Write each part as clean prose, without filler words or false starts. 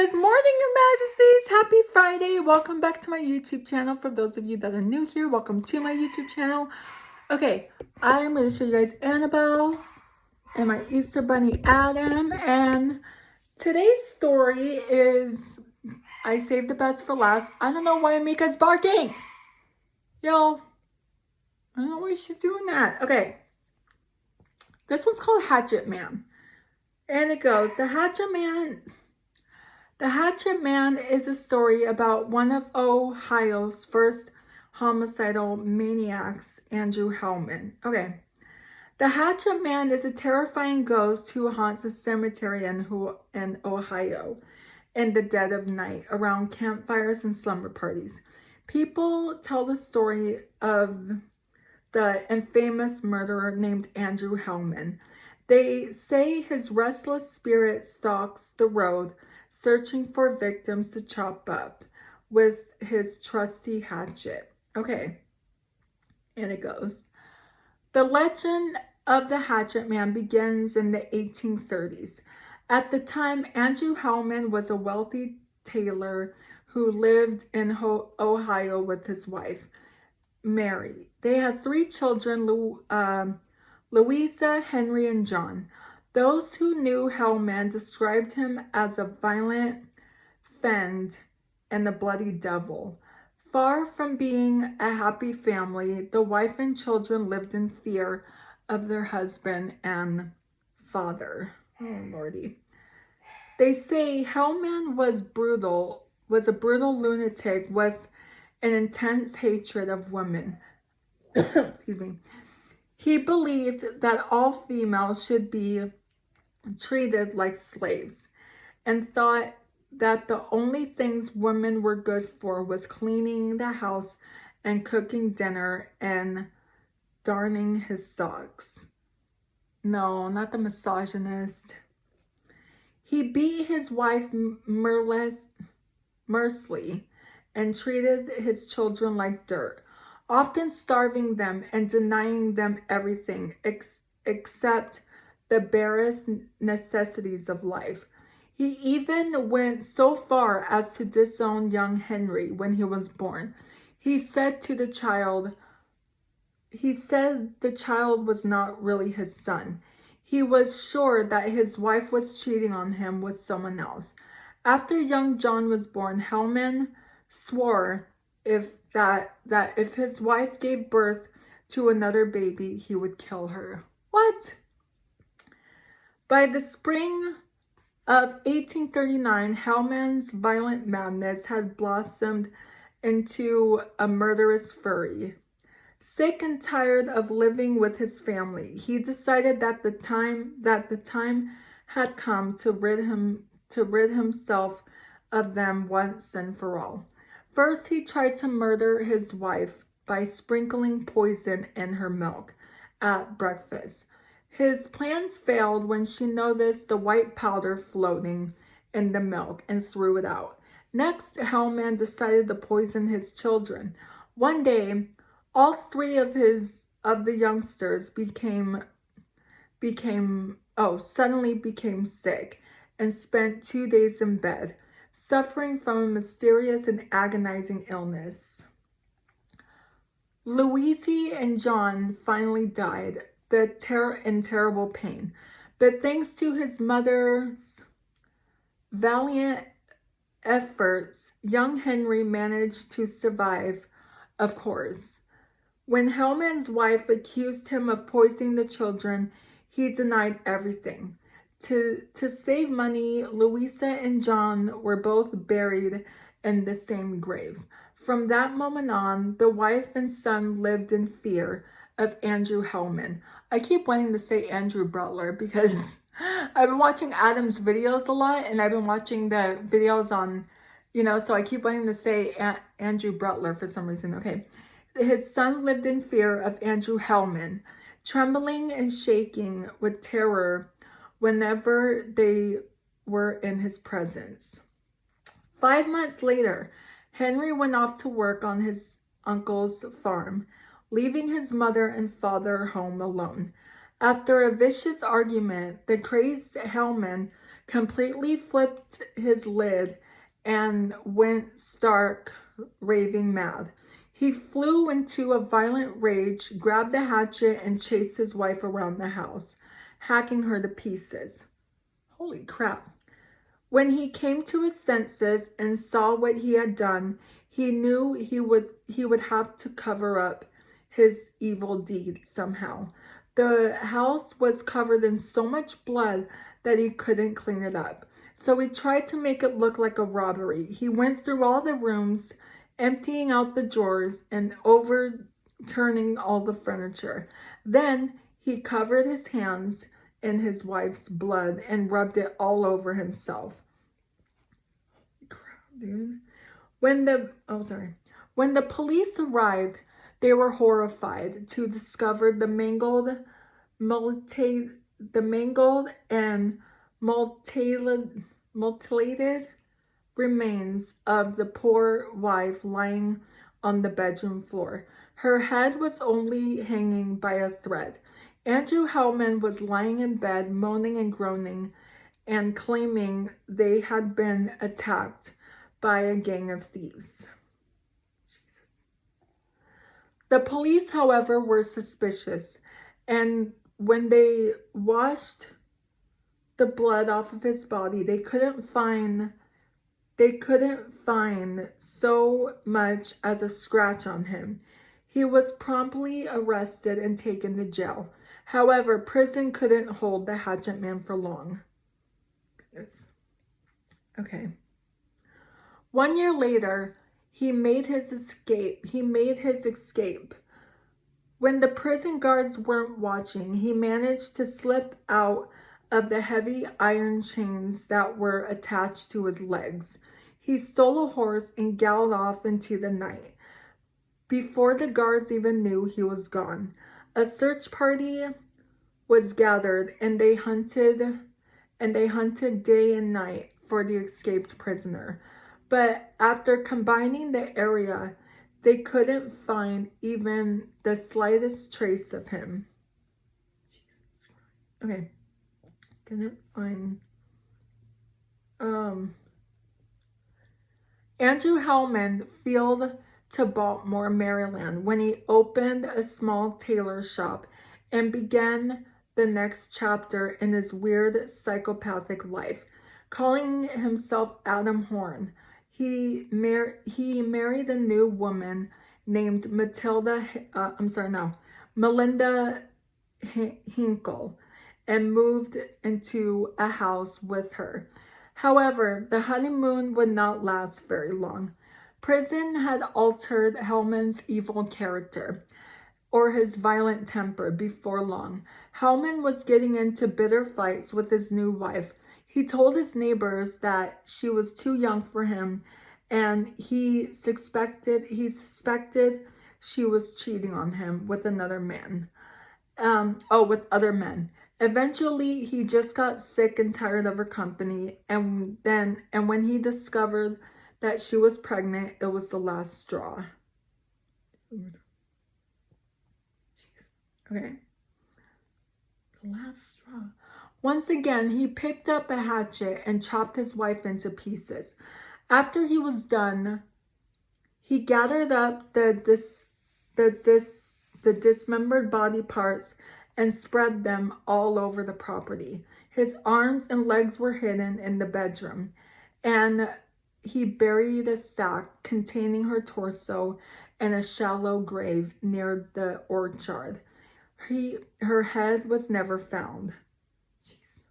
Good morning, Your Majesties. Happy Friday. Welcome back to my YouTube channel. For those of you that are new here, welcome to my YouTube channel. Okay, I am going to show you guys Annabelle and my Easter Bunny Adam. And today's story is, I saved the best for last. I don't know why Mika's barking. Yo, I don't know why she's doing that. Okay, this one's called Hatchet Man. And it goes, The Hatchet Man is a story about one of Ohio's first homicidal maniacs, Andrew Hellman. Okay. The Hatchet Man is a terrifying ghost who haunts a cemetery in Ohio in the dead of night around campfires and slumber parties. People tell the story of the infamous murderer named Andrew Hellman. They say his restless spirit stalks the road, searching for victims to chop up with his trusty hatchet. Okay, and it goes. The legend of the Hatchet Man begins in the 1830s. At the time, Andrew Hellman was a wealthy tailor who lived in Ohio with his wife, Mary. They had 3 children, Louisa, Henry, and John. Those who knew Hellman described him as a violent fiend and a bloody devil. Far from being a happy family, the wife and children lived in fear of their husband and father. Oh, Lordy. They say Hellman was a brutal lunatic with an intense hatred of women. Excuse me. He believed that all females should be treated like slaves and thought that the only things women were good for was cleaning the house and cooking dinner and darning his socks. No, not the misogynist. He beat his wife mercilessly and treated his children like dirt, often starving them and denying them everything except the barest necessities of life. He even went so far as to disown young Henry when he was born. He said the child was not really his son. He was sure that his wife was cheating on him with someone else. After young John was born, Hellman swore that if his wife gave birth to another baby, he would kill her. What? By the spring of 1839, Hellman's violent madness had blossomed into a murderous fury. Sick and tired of living with his family, he decided that the time had come to rid himself of them once and for all. First, he tried to murder his wife by sprinkling poison in her milk at breakfast. His plan failed when she noticed the white powder floating in the milk and threw it out. Next, Hellman decided to poison his children. One day, all 3 of the youngsters suddenly became sick and spent 2 days in bed, suffering from a mysterious and agonizing illness. Louise and John finally died in terrible pain, but thanks to his mother's valiant efforts, young Henry managed to survive, of course. When Hellman's wife accused him of poisoning the children, he denied everything. To save money, Louisa and John were both buried in the same grave. From that moment on, the wife and son lived in fear of Andrew Hellman. I keep wanting to say Andrew Butler because I've been watching Adam's videos a lot, and I've been watching the videos on, so I keep wanting to say Andrew Butler for some reason. Okay. His son lived in fear of Andrew Hellman, trembling and shaking with terror whenever they were in his presence. 5 months later, Henry went off to work on his uncle's farm, leaving his mother and father home alone. After a vicious argument, the crazed Hellman completely flipped his lid, and went stark raving mad. He flew into a violent rage, grabbed the hatchet, and chased his wife around the house, hacking her to pieces. Holy crap. When he came to his senses and saw what he had done, he knew he would have to cover up his evil deed somehow. The house was covered in so much blood that he couldn't clean it up. So he tried to make it look like a robbery. He went through all the rooms, emptying out the drawers and overturning all the furniture. Then he covered his hands in his wife's blood and rubbed it all over himself. Crap, dude. When the police arrived, they were horrified to discover multi, the mangled and mutilated remains of the poor wife lying on the bedroom floor. Her head was only hanging by a thread. Andrew Hellman was lying in bed, moaning and groaning, and claiming they had been attacked by a gang of thieves. Jesus. The police, however, were suspicious, and when they washed the blood off of his body, they couldn't find so much as a scratch on him. He was promptly arrested and taken to jail. However, prison couldn't hold the Hatchet Man for long. Goodness. Okay. 1 year later, he made his escape. When the prison guards weren't watching, he managed to slip out of the heavy iron chains that were attached to his legs. He stole a horse and galloped off into the night. Before the guards even knew he was gone, a search party was gathered, and they hunted day and night for the escaped prisoner. But after combining the area, they couldn't find even the slightest trace of him. Jesus Christ. Okay. Couldn't find. Andrew Hellman fled to Baltimore, Maryland, when he opened a small tailor shop and began the next chapter in his weird psychopathic life. Calling himself Adam Horn, he married a new woman named Melinda Hinkle, and moved into a house with her. However, the honeymoon would not last very long. Prison had altered Hellman's evil character, or his violent temper, before long. Hellman was getting into bitter fights with his new wife. He told his neighbors that she was too young for him, and he suspected she was cheating on him with another man. With other men. Eventually, he just got sick and tired of her company, and when he discovered that she was pregnant, it was the last straw. Okay. The last straw. Once again, he picked up a hatchet and chopped his wife into pieces. After he was done, he gathered up the dismembered body parts and spread them all over the property. His arms and legs were hidden in the bedroom, and he buried a sack containing her torso in a shallow grave near the orchard. Her head was never found. Jeez.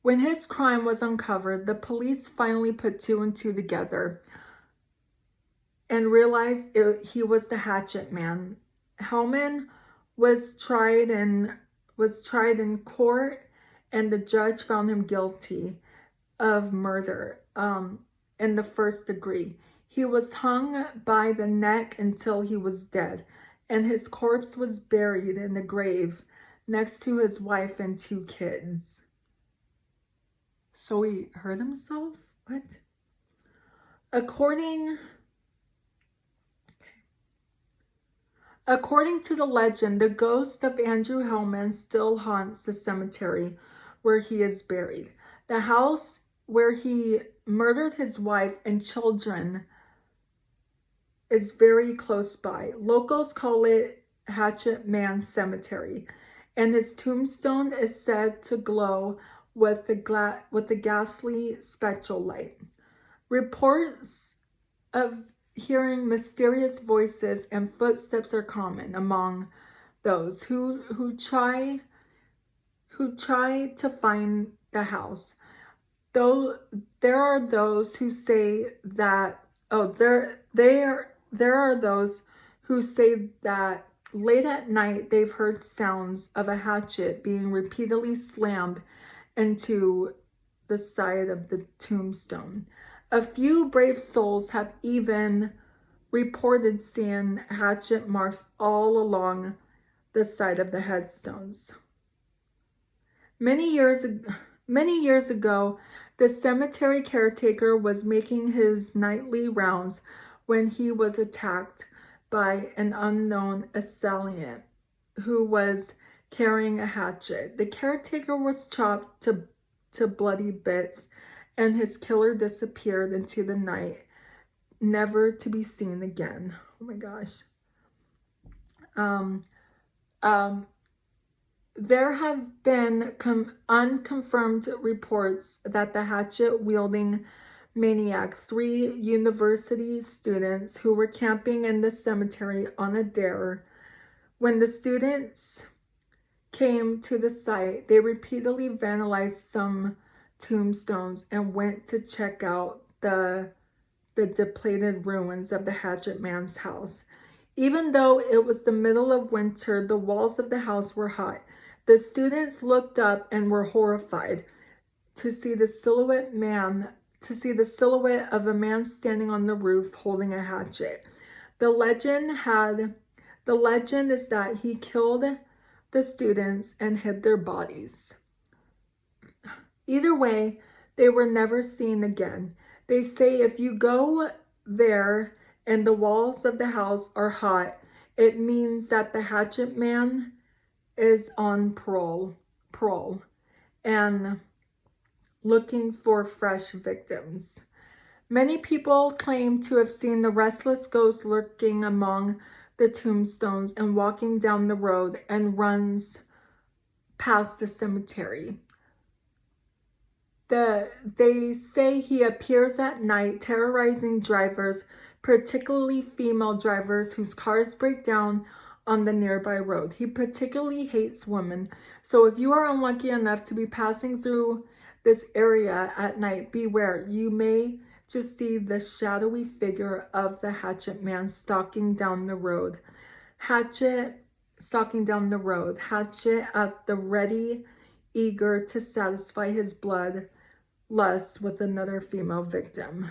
When his crime was uncovered, the police finally put two and two together and realized he was the Hatchet Man. Hellman was tried in court, and the judge found him guilty of murder in the first degree. He was hung by the neck until he was dead, and his corpse was buried in the grave next to his wife and two kids. So he hurt himself? What? According to the legend, the ghost of Andrew Hellman still haunts the cemetery, where he is buried. The house where he murdered his wife and children is very close by. Locals call it Hatchet Man Cemetery, and his tombstone is said to glow with the ghastly spectral light. Reports of hearing mysterious voices and footsteps are common among those who try to find the house. Though there are those who say that there are those who say that late at night they've heard sounds of a hatchet being repeatedly slammed into the side of the tombstone. A few brave souls have even reported seeing hatchet marks all along the side of the headstones. Many years ago, the cemetery caretaker was making his nightly rounds when he was attacked by an unknown assailant who was carrying a hatchet. The caretaker was chopped to bloody bits, and his killer disappeared into the night, never to be seen again. Oh my gosh. There have been unconfirmed reports that the hatchet-wielding maniac, 3 university students who were camping in the cemetery on a dare. When the students came to the site, they repeatedly vandalized some tombstones and went to check out the depleted ruins of the Hatchet Man's house. Even though it was the middle of winter, the walls of the house were hot. The students looked up and were horrified to see the silhouette of a man standing on the roof holding a hatchet. The legend is that he killed the students and hid their bodies. Either way, they were never seen again. They say if you go there and the walls of the house are hot, it means that the Hatchet Man is on parole and looking for fresh victims. Many people claim to have seen the restless ghost lurking among the tombstones and walking down the road and runs past the cemetery. They say he appears at night, terrorizing drivers, particularly female drivers whose cars break down on the nearby road. He particularly hates women. So if you are unlucky enough to be passing through this area at night, beware. You may just see the shadowy figure of the Hatchet Man stalking down the road. Hatchet at the ready, eager to satisfy his blood lust with another female victim.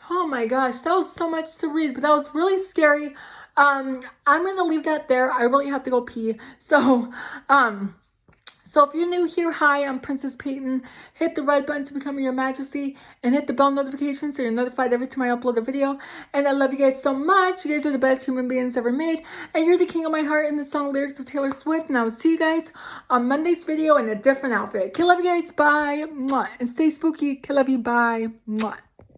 Oh my gosh, that was so much to read, but that was really scary. I'm gonna leave that there. I really have to go pee. So if you're new here, hi, I'm Princess Peyton. Hit the red button to become your majesty and hit the bell notification so you're notified every time I upload a video. And I love you guys so much. You guys are the best human beings ever made. And you're the king of my heart in the song lyrics of Taylor Swift. And I will see you guys on Monday's video in a different outfit. Okay, love you guys. Bye. Mwah. And stay spooky. Okay, love you. Bye. Mwah.